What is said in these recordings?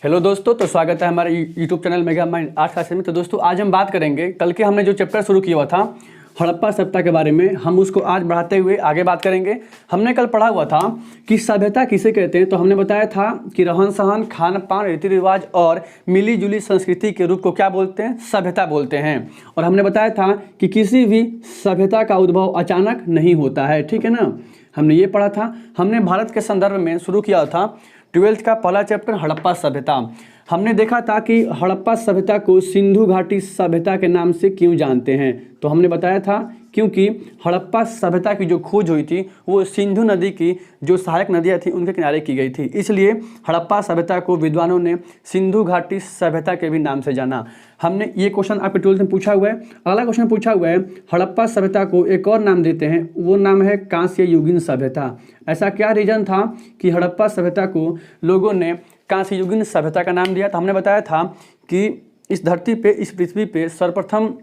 Hello दोस्तों, तो स्वागत है हमारे YouTube channel mega mind arts classes में। तो दोस्तों आज हम बात करेंगे, कल के हमने जो चैप्टर शुरू किया हुआ था हड़प्पा सभ्यता के बारे में, हम उसको आज बढ़ाते हुए आगे बात करेंगे। हमने कल पढ़ा हुआ था कि सभ्यता किसे कहते हैं, तो हमने बताया था कि रहन सहन, खान पान, रीति रिवाज और मिली जुली संस्कृति के रूप को क्या बोलते हैं, सभ्यता बोलते हैं। और हमने बताया था कि किसी भी सभ्यता का उद्भव अचानक नहीं होता है, ठीक है ना। हमने ये पढ़ा था। हमने भारत के संदर्भ में शुरू किया था 12th का पहला चैप्टर हड़प्पा सभ्यता। हमने देखा था कि हड़प्पा सभ्यता को सिंधु घाटी सभ्यता के नाम से क्यों जानते हैं, तो हमने बताया था क्योंकि हड़प्पा सभ्यता की जो खोज हुई थी वो सिंधु नदी की जो सहायक नदियाँ थी उनके किनारे की गई थी, इसलिए हड़प्पा सभ्यता को विद्वानों ने सिंधु घाटी सभ्यता के भी नाम से जाना। हमने ये क्वेश्चन आपके 12th में पूछा हुआ है। अगला क्वेश्चन पूछा हुआ है, हड़प्पा सभ्यता को एक और नाम देते हैं, वो नाम है कांस्य युगीन सभ्यता। ऐसा क्या रीजन था कि हड़प्पा सभ्यता को लोगों ने कांस्य युगीन सभ्यता का नाम दिया। तो हमने बताया था कि इस धरती पे, इस पृथ्वी पे सर्वप्रथम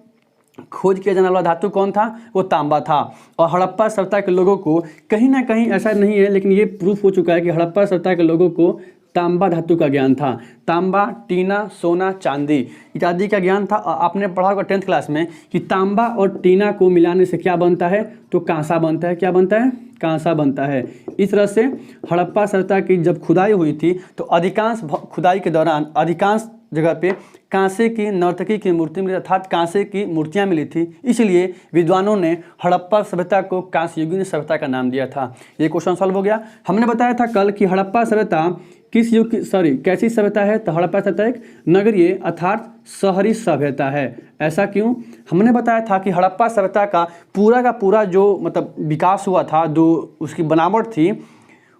खोज किया जाने वाला धातु कौन था, वो तांबा था। और हड़प्पा सभ्यता के लोगों को कहीं ना कहीं, ऐसा नहीं है लेकिन ये प्रूफ हो चुका है कि हड़प्पा सभ्यता के लोगों को तांबा धातु का ज्ञान था। तांबा, टीना, सोना, चांदी इत्यादि का ज्ञान था। आपने पढ़ा होगा 10th क्लास में कि तांबा और टीना को मिलाने से क्या बनता है, तो कांसा बनता है। क्या बनता है, कांसा बनता है। इस तरह से हड़प्पा सभ्यता की जब खुदाई हुई थी तो अधिकांश खुदाई के दौरान अधिकांश जगह पे कांसे की नर्तकी की मूर्ति मिली, अर्थात कांसे की मूर्तियां मिली थी, इसलिए विद्वानों ने हड़प्पा सभ्यता को कांस्य युगीन सभ्यता का नाम दिया था। ये क्वेश्चन सॉल्व हो गया। हमने बताया था कल कि हड़प्पा सभ्यता किस युग की कैसी सभ्यता है, तो हड़प्पा सभ्यता एक नगरीय अर्थात शहरी सभ्यता है। ऐसा क्यों, हमने बताया था कि हड़प्पा सभ्यता का पूरा जो मतलब विकास हुआ था, जो उसकी बनावट थी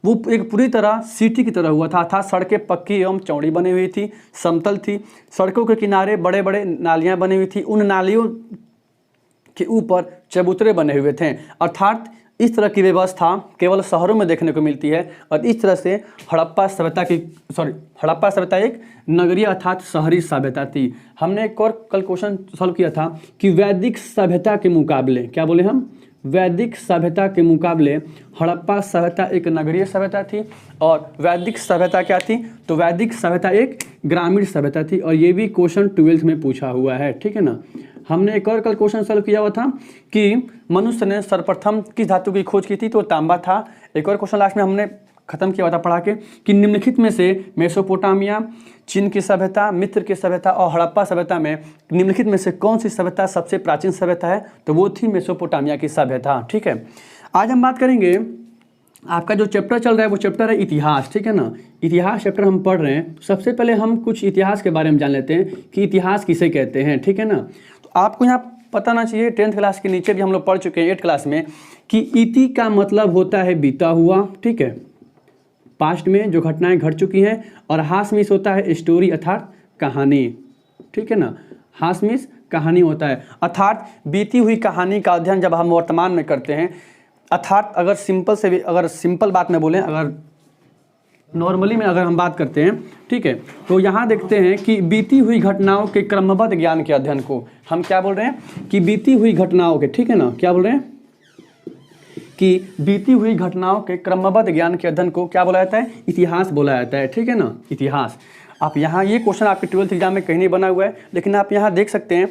वो एक पूरी तरह सिटी की तरह हुआ था, अर्थात सड़कें पक्की एवं चौड़ी बनी हुई थी, समतल थी, सड़कों के किनारे बड़े बड़े नालियां बनी हुई थी, उन नालियों के ऊपर चबूतरे बने हुए थे। अर्थात इस तरह की व्यवस्था केवल शहरों में देखने को मिलती है। और इस तरह से हड़प्पा सभ्यता एक नगरीय अर्थात शहरी सभ्यता थी। हमने एक और कल क्वेश्चन सॉल्व किया था कि वैदिक सभ्यता के मुकाबले, क्या बोले हम, वैदिक सभ्यता के मुकाबले हड़प्पा सभ्यता एक नगरीय सभ्यता थी। और वैदिक सभ्यता क्या थी, तो वैदिक सभ्यता एक ग्रामीण सभ्यता थी। और ये भी क्वेश्चन 12th में पूछा हुआ है, ठीक है ना। हमने एक और कल क्वेश्चन सॉल्व किया हुआ था कि मनुष्य ने सर्वप्रथम किस धातु की खोज की थी, तो तांबा था। एक और क्वेश्चन लास्ट में हमने खत्म किया हुआ था पढ़ा के कि निम्नलिखित में से मेसोपोटामिया, चीन की सभ्यता, मिस्र की सभ्यता और हड़प्पा सभ्यता में निम्नलिखित में से कौन सी सभ्यता सबसे प्राचीन सभ्यता है, तो वो थी मेसोपोटामिया की सभ्यता, ठीक है। आज हम बात करेंगे, आपका जो चैप्टर चल रहा है वो चैप्टर है इतिहास, ठीक है ना। इतिहास चैप्टर हम पढ़ रहे हैं। सबसे पहले हम कुछ इतिहास के बारे में जान लेते हैं कि इतिहास किसे कहते हैं, ठीक है ना। तो आपको यहाँ पता ना चाहिए, 10th क्लास के नीचे भी हम लोग पढ़ चुके हैं 8th क्लास में कि इति का मतलब होता है बीता हुआ, ठीक है, पास्ट में जो घटनाएं घट चुकी हैं। और हासमिस होता है स्टोरी अर्थात कहानी, ठीक है ना। हासमिस कहानी होता है, अर्थात बीती हुई कहानी का अध्ययन जब हम वर्तमान में करते हैं, अर्थात अगर सिंपल बात में बोलें, अगर नॉर्मली में अगर हम बात करते हैं, ठीक है, तो यहाँ देखते हैं कि बीती हुई घटनाओं के क्रमबद्ध ज्ञान के अध्ययन को हम क्या बोल रहे हैं कि बीती हुई घटनाओं के, ठीक है ना, क्या बोल रहे हैं कि बीती हुई घटनाओं के क्रमबद्ध ज्ञान के अध्ययन को क्या बोला जाता है, इतिहास बोला जाता है, ठीक है ना, इतिहास। आप यहाँ ये क्वेश्चन आपके 12th एग्जाम में कहीं नहीं बना हुआ है, लेकिन आप यहाँ देख सकते हैं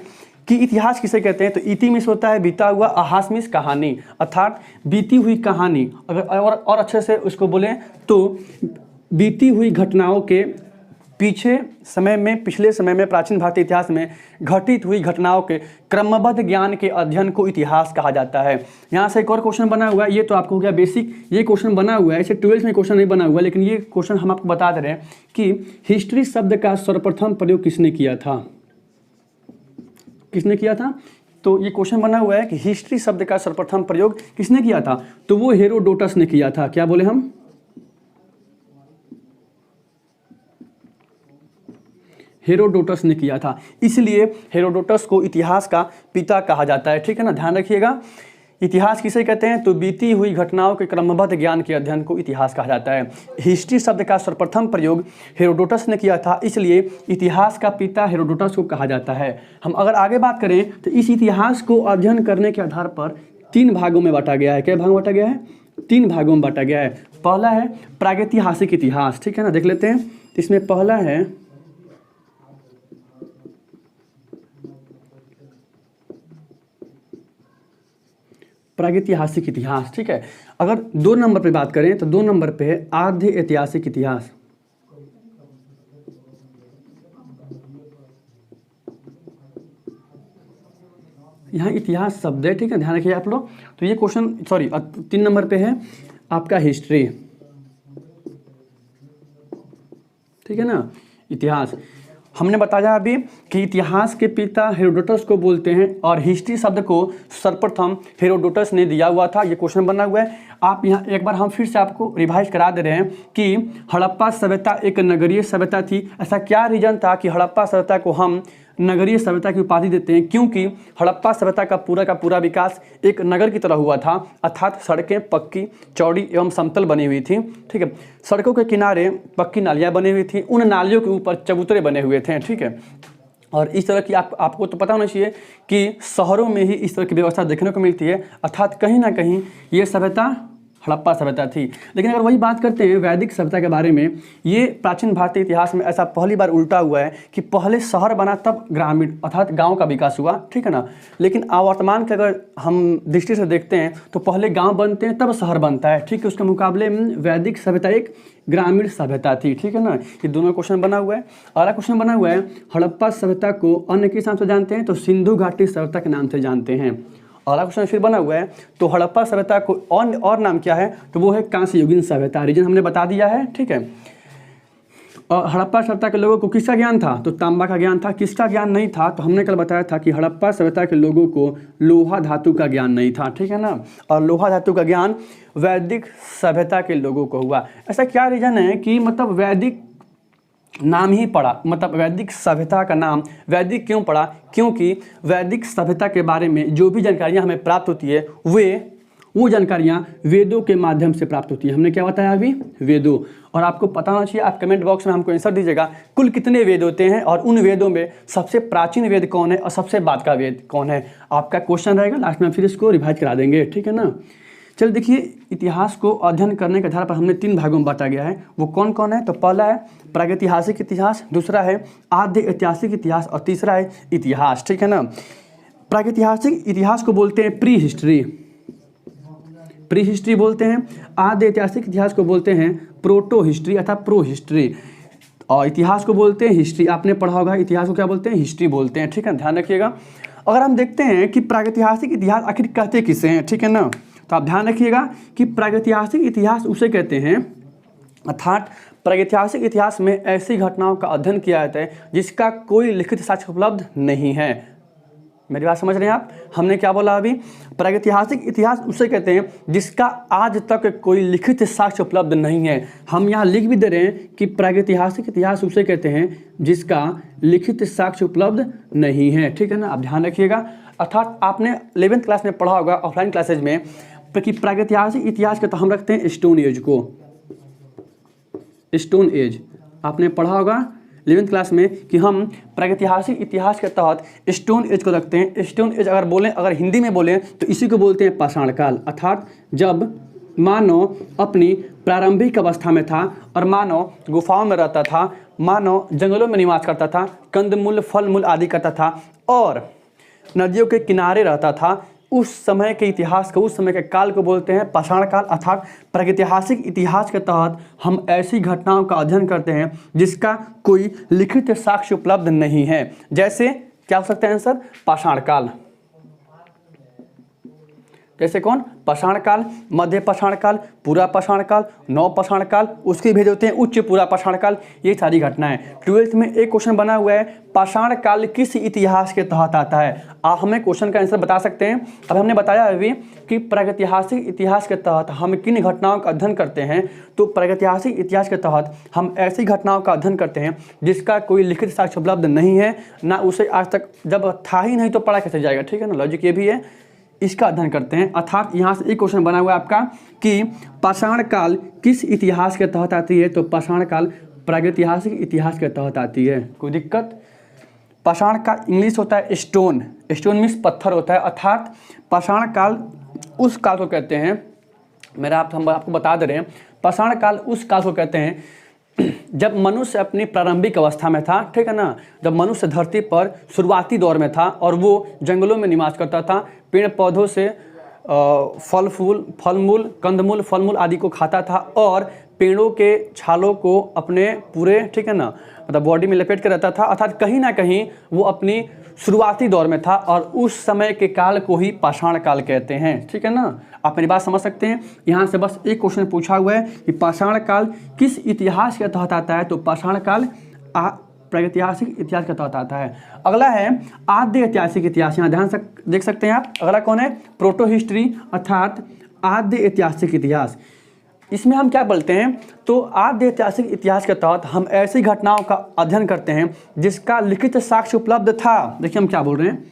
कि इतिहास किसे कहते हैं, तो इति मिस होता है बीता हुआ, अहास मिस कहानी, अर्थात बीती हुई कहानी। अगर और अच्छे से उसको बोलें तो बीती हुई घटनाओं के पिछले समय में प्राचीन भारतीय इतिहास में घटित हुई घटनाओं के क्रमबद्ध ज्ञान के अध्ययन को इतिहास कहा जाता है। यहाँ से एक और क्वेश्चन बना हुआ है, ये तो आपको हो गया बेसिक, ये क्वेश्चन बना हुआ है, इसे 12th में क्वेश्चन नहीं बना हुआ है, लेकिन ये क्वेश्चन हम आपको बता दे रहे हैं कि हिस्ट्री शब्द का सर्वप्रथम प्रयोग किसने किया था, किसने किया था। तो ये क्वेश्चन बना हुआ है कि हिस्ट्री शब्द का सर्वप्रथम प्रयोग किसने किया था, तो वो हेरोडोटस ने किया था। क्या बोले हम, हेरोडोटस ने किया था, इसलिए हेरोडोटस को इतिहास का पिता कहा जाता है, ठीक है ना, ध्यान रखिएगा। इतिहास किसे कहते हैं, तो बीती हुई घटनाओं के क्रमबद्ध ज्ञान के अध्ययन को इतिहास कहा जाता है। हिस्ट्री शब्द का सर्वप्रथम प्रयोग हेरोडोटस ने किया था, इसलिए इतिहास का पिता हेरोडोटस को कहा जाता है। हम अगर आगे बात करें तो इस इतिहास को अध्ययन करने के आधार पर 3 भागों में बांटा गया है। क्या भाग बांटा गया है, 3 भागों में बांटा गया है। पहला है प्रागैतिहासिक इतिहास, ठीक है ना, देख लेते हैं। इसमें पहला है प्रागैतिहासिक इतिहास, ठीक है। अगर 2 नंबर पे बात करें तो 2 नंबर पे है आद्य ऐतिहासिक इतिहास। यहाँ इतिहास शब्द है, ठीक है, ध्यान रखिए आप लोग। तो ये क्वेश्चन 3 नंबर पे है आपका हिस्ट्री, ठीक है ना, इतिहास। हमने बताया अभी कि इतिहास के पिता हेरोडोटस को बोलते हैं और हिस्ट्री शब्द को सर्वप्रथम हेरोडोटस ने दिया हुआ था। ये क्वेश्चन बना हुआ है। आप यहाँ एक बार हम फिर से आपको रिवाइज करा दे रहे हैं कि हड़प्पा सभ्यता एक नगरीय सभ्यता थी। ऐसा क्या रीजन था कि हड़प्पा सभ्यता को हम नगरीय सभ्यता की उपाधि देते हैं? क्योंकि हड़प्पा सभ्यता का पूरा विकास एक नगर की तरह हुआ था, अर्थात सड़कें पक्की, चौड़ी एवं समतल बनी हुई थी, ठीक है। सड़कों के किनारे पक्की नालियाँ बनी हुई थी, उन नालियों के ऊपर चबूतरे बने हुए थे, ठीक है। और इस तरह की आपको तो पता होना चाहिए कि शहरों में ही इस तरह की व्यवस्था देखने को मिलती है, अर्थात कहीं ना कहीं ये सभ्यता हड़प्पा सभ्यता थी। लेकिन अगर वही बात करते हैं वैदिक सभ्यता के बारे में, ये प्राचीन भारतीय इतिहास में ऐसा पहली बार उल्टा हुआ है कि पहले शहर बना तब ग्रामीण अर्थात गांव का विकास हुआ, ठीक है ना। लेकिन वर्तमान के अगर हम दृष्टि से देखते हैं तो पहले गांव बनते हैं तब शहर बनता है, ठीक है। उसके मुकाबले वैदिक सभ्यता एक ग्रामीण सभ्यता थी, ठीक है ना। ये दोनों क्वेश्चन बना हुआ है। अगला क्वेश्चन बना हुआ है हड़प्पा सभ्यता को अन्य किस नाम से जानते हैं? तो सिंधु घाटी सभ्यता के नाम से जानते हैं। अगला क्वेश्चन फिर बना हुआ है तो हड़प्पा सभ्यता को और नाम क्या है? तो वो है कांस्य युगीन सभ्यता। रीजन हमने बता दिया है, ठीक है। और हड़प्पा सभ्यता के लोगों को किसका ज्ञान था? तो तांबा का ज्ञान था। किसका ज्ञान नहीं था? तो हमने कल बताया था कि हड़प्पा सभ्यता के लोगों को लोहा धातु का ज्ञान नहीं था, ठीक है ना। और लोहा धातु का ज्ञान वैदिक सभ्यता के लोगों को हुआ। ऐसा क्या रीजन है कि मतलब वैदिक नाम ही पड़ा, मतलब वैदिक सभ्यता का नाम वैदिक क्यों पड़ा? क्योंकि वैदिक सभ्यता के बारे में जो भी जानकारियाँ हमें प्राप्त होती है वो जानकारियाँ वेदों के माध्यम से प्राप्त होती है। हमने क्या बताया अभी? वेदों। और आपको पता होना चाहिए, आप कमेंट बॉक्स में हमको आंसर दीजिएगा, कुल कितने वेद होते हैं और उन वेदों में सबसे प्राचीन वेद कौन है और सबसे बाद का वेद कौन है? आपका क्वेश्चन रहेगा, लास्ट में फिर इसको रिवाइज करा देंगे, ठीक है ना। चलिए देखिए, इतिहास को अध्ययन करने के आधार पर हमने 3 भागों में बांटा गया है। वो कौन कौन है? तो पहला है प्रागैतिहासिक इतिहास, दूसरा है आद्य ऐतिहासिक इतिहास और तीसरा है इतिहास, ठीक है ना। प्रागैतिहासिक इतिहास को बोलते हैं प्री हिस्ट्री बोलते हैं। आद्य ऐतिहासिक इतिहास को बोलते हैं प्रोटो हिस्ट्री अर्थात प्रो हिस्ट्री। और इतिहास को बोलते हैं हिस्ट्री। आपने पढ़ा होगा इतिहास को क्या बोलते हैं? हिस्ट्री बोलते हैं, ठीक है, ध्यान रखिएगा। अगर हम देखते हैं कि प्रागैतिहासिक इतिहास आखिर कहते किसे हैं, ठीक है ना, तो आप ध्यान रखिएगा कि प्रागैतिहासिक इतिहास उसे कहते हैं, अर्थात प्रागैतिहासिक इतिहास में ऐसी घटनाओं का अध्ययन किया जाता है जिसका कोई लिखित साक्ष्य उपलब्ध नहीं है। मेरी बात समझ रहे हैं आप? हमने क्या बोला अभी? प्रागैतिहासिक इतिहास उसे कहते हैं जिसका आज तक कोई लिखित साक्ष्य उपलब्ध नहीं है। हम यहाँ लिख भी दे रहे हैं कि प्रागैतिहासिक इतिहास उसे कहते हैं जिसका लिखित साक्ष्य उपलब्ध नहीं है, ठीक है ना। आप ध्यान रखिएगा। अर्थात आपने 11th क्लास में पढ़ा होगा ऑफलाइन क्लासेज में कि प्रागैतिहासिक इतिहास के तो हम रखते हैं स्टोन एज को, स्टोन एज आपने पढ़ा होगा 11th क्लास में कि हम प्रागैतिहासिक इतिहास के तहत स्टोन एज को रखते हैं। स्टोन एज अगर हिंदी में बोलें तो इसी को बोलते हैं पाषाण काल, अर्थात जब मानव अपनी प्रारंभिक अवस्था में था और मानव गुफाओं में रहता था, मानव जंगलों में निवास करता था, कंदमूल फल मूल आदि करता था और नदियों के किनारे रहता था। उस समय के इतिहास को, उस समय के काल को बोलते हैं पाषाण काल। अर्थात प्रागैतिहासिक इतिहास के तहत हम ऐसी घटनाओं का अध्ययन करते हैं जिसका कोई लिखित साक्ष्य उपलब्ध नहीं है। जैसे क्या हो सकता है आंसर? पाषाण काल। जैसे कौन? पाषाण काल, मध्य पाषाण काल, पूरा पाषाण काल, नव पाषाण काल, उसके भेद होते हैं उच्च पूरा पाषाण काल। ये सारी घटनाएं 12th में एक क्वेश्चन बना हुआ है, पाषाण काल किस इतिहास के तहत आता है? आप हमें क्वेश्चन का आंसर बता सकते हैं। अब हमने बताया अभी कि प्रागैतिहासिक इतिहास के तहत हम किन घटनाओं का अध्ययन करते हैं। तो प्रागैतिहासिक इतिहास के तहत हम ऐसी घटनाओं का अध्ययन करते हैं जिसका कोई लिखित साक्ष्य उपलब्ध नहीं है, ना उसे आज तक जब था ही नहीं तो पढ़ा कैसे जाएगा, ठीक है ना। लॉजिक ये भी है, इसका अध्ययन करते हैं। अर्थात यहाँ से एक क्वेश्चन बना हुआ है आपका कि पाषाण काल किस इतिहास के तहत आती है? तो पाषाण काल प्रागैतिहासिक इतिहास के तहत आती है। कोई दिक्कत? पाषाण का इंग्लिश होता है स्टोन, स्टोन मीन्स पत्थर होता है। अर्थात पाषाण काल उस काल को कहते हैं हम आपको बता दे रहे हैं, पाषाण काल उस काल को कहते हैं जब मनुष्य अपनी प्रारंभिक अवस्था में था, ठीक है ना, जब मनुष्य धरती पर शुरुआती दौर में था और वो जंगलों में निवास करता था, पेड़ पौधों से फलमूल कंदमूल फलमूल आदि को खाता था और पेड़ों के छालों को अपने पूरे, ठीक है ना, मतलब बॉडी में लपेट के रहता था। अर्थात कहीं ना कहीं वो अपनी शुरुआती दौर में था और उस समय के काल को ही पाषाण काल कहते हैं, ठीक है ना। आप मेरी बात समझ सकते हैं। यहाँ से बस एक क्वेश्चन पूछा हुआ है कि पाषाण काल किस इतिहास के तहत आता है, तो पाषाण काल प्रागैतिहासिक इतिहास के तहत आता है। अगला है आद्य ऐतिहासिक इतिहास, यहाँ ध्यान से देख सकते हैं आप। अगला कौन है, प्रोटो हिस्ट्री अर्थात आद्य ऐतिहासिक इतिहास। इसमें हम क्या बोलते हैं, तो आद्य ऐतिहासिक इतिहास के तहत हम ऐसी घटनाओं का अध्ययन करते हैं जिसका लिखित साक्ष्य उपलब्ध था। देखिए हम क्या बोल रहे हैं,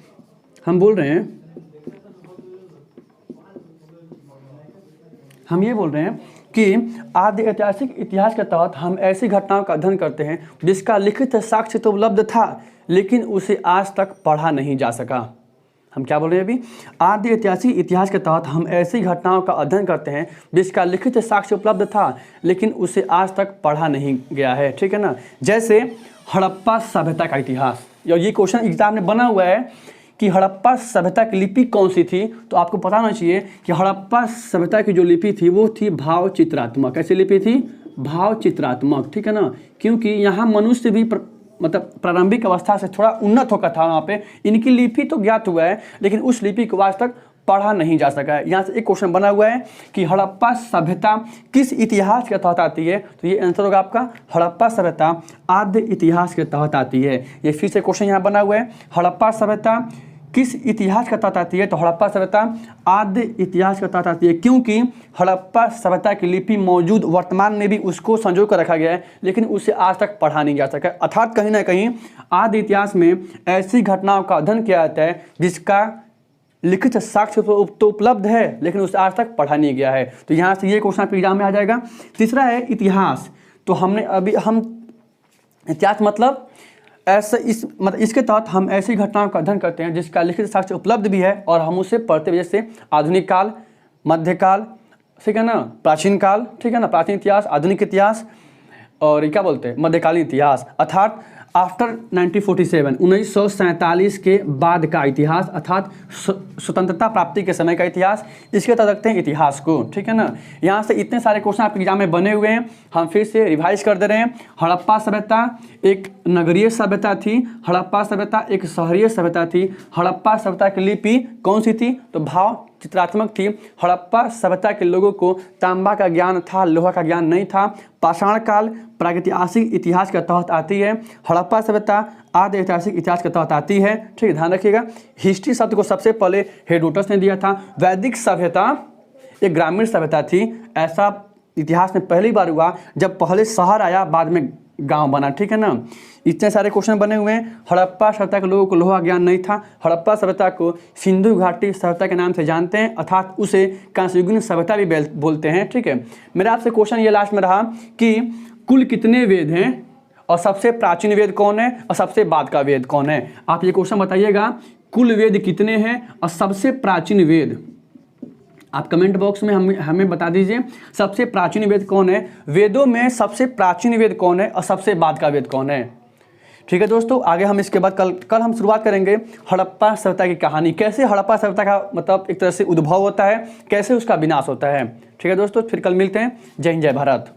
हम ये बोल रहे हैं कि आद्य ऐतिहासिक इतिहास के तहत हम ऐसी घटनाओं का अध्ययन करते हैं जिसका लिखित साक्ष्य तो उपलब्ध था लेकिन उसे आज तक पढ़ा नहीं जा सका। हम क्या बोल रहे हैं अभी, आद्य ऐतिहासिक इतिहास के तहत हम ऐसी घटनाओं का अध्ययन करते हैं जिसका लिखित साक्ष्य उपलब्ध था लेकिन उसे आज तक पढ़ा नहीं गया है, ठीक है ना। जैसे हड़प्पा सभ्यता का इतिहास, और ये क्वेश्चन एग्जाम में बना हुआ है कि हड़प्पा सभ्यता की लिपि कौन सी थी, तो आपको पता होना चाहिए कि हड़प्पा सभ्यता की जो लिपि थी वो थी भाव चित्रात्मक। कैसी लिपि थी, भाव चित्रात्मक, ठीक है ना, क्योंकि यहाँ मनुष्य भी मतलब प्रारंभिक अवस्था से थोड़ा उन्नत होकर था। वहाँ पे इनकी लिपि तो ज्ञात हुआ है लेकिन उस लिपि को आज तक पढ़ा नहीं जा सका है। यहाँ से एक क्वेश्चन बना हुआ है कि हड़प्पा सभ्यता किस इतिहास के तहत आती है, तो ये आंसर होगा आपका हड़प्पा सभ्यता आद्य इतिहास के तहत आती है। ये फिर से क्वेश्चन यहाँ बना हुआ है, हड़प्पा सभ्यता किस इतिहास के तहत आती है, तो हड़प्पा सभ्यता आद्य इतिहास के तहत आती है क्योंकि हड़प्पा सभ्यता की लिपि मौजूद वर्तमान में भी उसको संजो कर रखा गया है लेकिन उसे आज तक पढ़ा नहीं जा सका। अर्थात कहीं ना कहीं आद्य इतिहास में ऐसी घटनाओं का अध्ययन किया जाता है जिसका लिखित साक्ष्य तो उपलब्ध है लेकिन उसे आज तक पढ़ा नहीं गया है। तो यहाँ से ये क्वेश्चन एग्जाम में आ जाएगा। तीसरा है इतिहास, तो हम इतिहास मतलब ऐसे इसके तहत हम ऐसी घटनाओं का अध्ययन करते हैं जिसका लिखित साक्ष्य उपलब्ध भी है और हम उसे पढ़ते भी, जैसे आधुनिक काल, मध्यकाल, ठीक है ना, प्राचीन काल, ठीक है ना, प्राचीन इतिहास, आधुनिक इतिहास और क्या बोलते हैं मध्यकालीन इतिहास। अर्थात आफ्टर 1947 के बाद का इतिहास, अर्थात स्वतंत्रता प्राप्ति के समय का इतिहास, इसके तहत रखते हैं इतिहास को, ठीक है ना। यहाँ से इतने सारे क्वेश्चन आपके एग्जाम में बने हुए हैं, हम फिर से रिवाइज कर दे रहे हैं। हड़प्पा सभ्यता एक नगरीय सभ्यता थी, हड़प्पा सभ्यता एक शहरीय सभ्यता थी। हड़प्पा सभ्यता की लिपि कौन सी थी, तो भाव चित्रात्मक थी। हड़प्पा सभ्यता के लोगों को तांबा का ज्ञान था, लोहा का ज्ञान नहीं था। पाषाण काल प्रागैतिहासिक इतिहास के तहत आती है। हड़प्पा सभ्यता आद्य ऐतिहासिक इतिहास के तहत आती है, ठीक है, ध्यान रखिएगा। हिस्ट्री शब्द को सबसे पहले हेरोडोटस ने दिया था। वैदिक सभ्यता एक ग्रामीण सभ्यता थी। ऐसा इतिहास में पहली बार हुआ जब पहले शहर आया बाद में गांव बना, ठीक है ना। इतने सारे क्वेश्चन बने हुए हैं। हड़प्पा सभ्यता के लोगों को लोहा ज्ञान नहीं था। हड़प्पा सभ्यता को सिंधु घाटी सभ्यता के नाम से जानते हैं, अर्थात उसे कांस्ययुगीन सभ्यता भी बोलते हैं, ठीक है। मेरा आपसे क्वेश्चन ये लास्ट में रहा कि कुल कितने वेद हैं और सबसे प्राचीन वेद कौन है और सबसे बाद का वेद कौन है। आप ये क्वेश्चन बताइएगा, कुल वेद कितने हैं और सबसे प्राचीन वेद। आप कमेंट बॉक्स में हमें बता दीजिए सबसे प्राचीन वेद कौन है, वेदों में सबसे प्राचीन वेद कौन है और सबसे बाद का वेद कौन है। ठीक है दोस्तों, आगे हम इसके बाद कल हम शुरुआत करेंगे हड़प्पा सभ्यता की कहानी, कैसे हड़प्पा सभ्यता का मतलब एक तरह से उद्भव होता है, कैसे उसका विनाश होता है। ठीक है दोस्तों, फिर कल मिलते हैं। जय हिंद, जय भारत।